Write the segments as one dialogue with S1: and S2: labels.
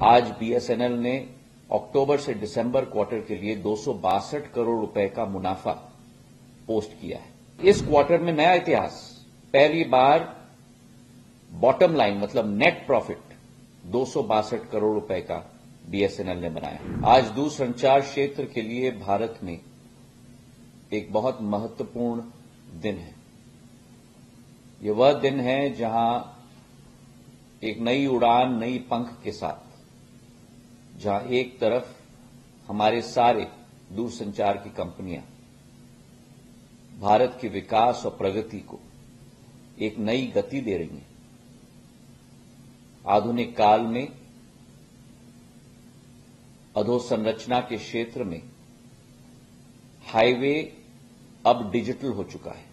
S1: आज बीएसएनएल ने अक्टूबर से दिसंबर क्वार्टर के लिए 262 करोड़ रुपए का मुनाफा पोस्ट किया है। इस क्वार्टर में नया इतिहास, पहली बार बॉटम लाइन मतलब नेट प्रॉफिट 262 करोड़ रुपए का बीएसएनएल ने बनाया। आज दूरसंचार क्षेत्र के लिए भारत में एक बहुत महत्वपूर्ण दिन है। ये वह दिन है जहां एक नई उड़ान, नई पंख के साथ, जहां एक तरफ हमारे सारे दूरसंचार की कंपनियां भारत के विकास और प्रगति को एक नई गति दे रही हैं। आधुनिक काल में अधोसंरचना के क्षेत्र में हाईवे अब डिजिटल हो चुका है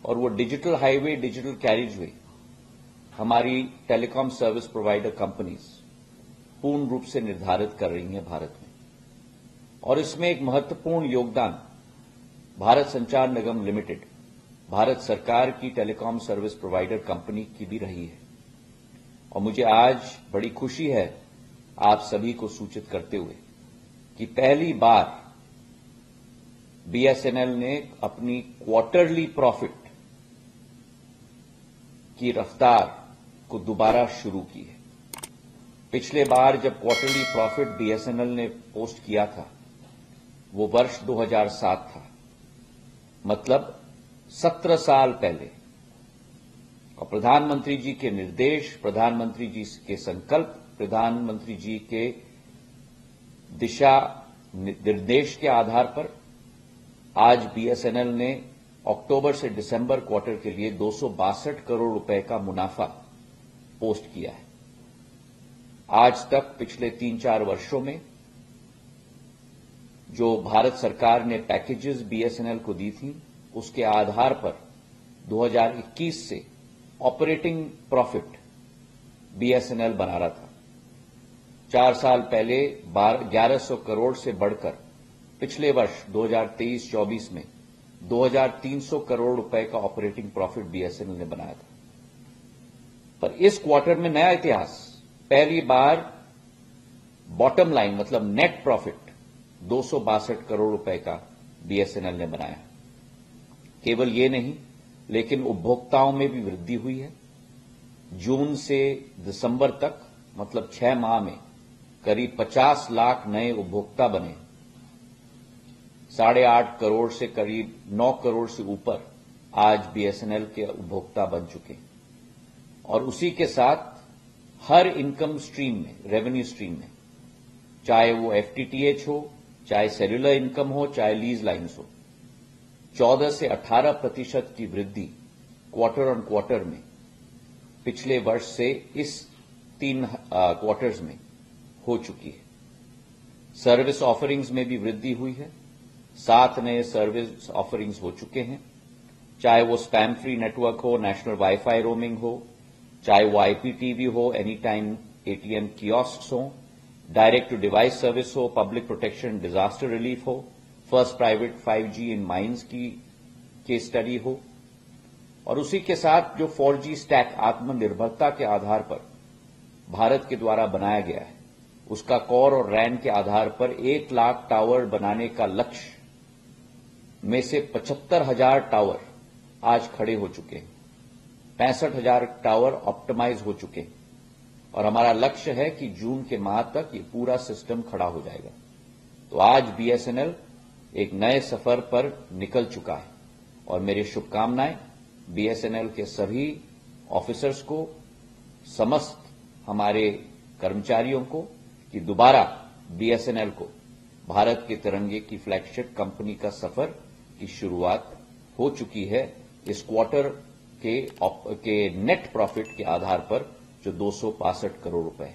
S1: और वो डिजिटल हाईवे, डिजिटल कैरिजवे हमारी टेलीकॉम सर्विस प्रोवाइडर कंपनीज पूर्ण रूप से निर्धारित कर रही हैं भारत में। और इसमें एक महत्वपूर्ण योगदान भारत संचार निगम लिमिटेड, भारत सरकार की टेलीकॉम सर्विस प्रोवाइडर कंपनी की भी रही है। और मुझे आज बड़ी खुशी है आप सभी को सूचित करते हुए कि पहली बार बीएसएनएल ने अपनी क्वार्टरली प्रॉफिट की रफ्तार को दोबारा शुरू की है। पिछले बार जब क्वार्टरली प्रॉफिट बीएसएनएल ने पोस्ट किया था वो वर्ष 2007 था, मतलब 17 साल पहले। और प्रधानमंत्री जी के निर्देश, प्रधानमंत्री जी के संकल्प, प्रधानमंत्री जी के दिशा निर्देश के आधार पर आज बीएसएनएल ने अक्टूबर से दिसंबर क्वार्टर के लिए 262 करोड़ रुपए का मुनाफा पोस्ट किया है। आज तक पिछले 3-4 वर्षों में जो भारत सरकार ने पैकेजेस बीएसएनएल को दी थी, उसके आधार पर 2021 से ऑपरेटिंग प्रॉफिट बीएसएनएल बना रहा था। 4 साल पहले 1100 करोड़ से बढ़कर पिछले वर्ष 2023-24 में 2300 करोड़ रुपए का ऑपरेटिंग प्रॉफिट बीएसएनएल ने बनाया था। पर इस क्वार्टर में नया इतिहास, पहली बार बॉटम लाइन मतलब नेट प्रॉफिट 262 करोड़ रुपए का बीएसएनएल ने बनाया। केवल ये नहीं, लेकिन उपभोक्ताओं में भी वृद्धि हुई है। जून से दिसंबर तक मतलब 6 माह में करीब 50 लाख नए उपभोक्ता बने। 8.5 करोड़ से करीब 9 करोड़ से ऊपर आज बीएसएनएल के उपभोक्ता बन चुके। और उसी के साथ हर इनकम स्ट्रीम में, रेवेन्यू स्ट्रीम में, चाहे वो एफटीटीएच हो, चाहे सेल्युलर इनकम हो, चाहे लीज लाइन्स हो, 14 से 18% की वृद्धि क्वार्टर ऑन क्वार्टर में पिछले वर्ष से इस 3 क्वार्टर्स में हो चुकी है। सर्विस ऑफरिंग्स में भी वृद्धि हुई है। 7 नए सर्विस ऑफरिंग्स हो चुके हैं, चाहे वो स्पैम फ्री नेटवर्क हो, नेशनल वाईफाई रोमिंग हो, चाहे वो आईपीटीवी हो, एनी टाइम एटीएम कियोस्क्स हो, डायरेक्ट टू डिवाइस सर्विस हो, पब्लिक प्रोटेक्शन डिजास्टर रिलीफ हो, फर्स्ट प्राइवेट 5G इन माइंस की केस स्टडी हो। और उसी के साथ जो 4G स्टैक आत्मनिर्भरता के आधार पर भारत के द्वारा बनाया गया है, उसका कोर और रैन के आधार पर 1 लाख टावर बनाने का लक्ष्य में से 75,000 टावर आज खड़े हो चुके हैं। 65,000 टावर ऑप्टिमाइज हो चुके हैं और हमारा लक्ष्य है कि जून के माह तक ये पूरा सिस्टम खड़ा हो जाएगा। तो आज बीएसएनएल एक नए सफर पर निकल चुका है और मेरी शुभकामनाएं बीएसएनएल के सभी ऑफिसर्स को, समस्त हमारे कर्मचारियों को कि दोबारा बीएसएनएल को भारत के तिरंगे की फ्लैगशिप कंपनी का सफर की शुरुआत हो चुकी है। इस क्वार्टर के नेट प्रॉफिट के आधार पर जो 262 करोड़ रुपए है।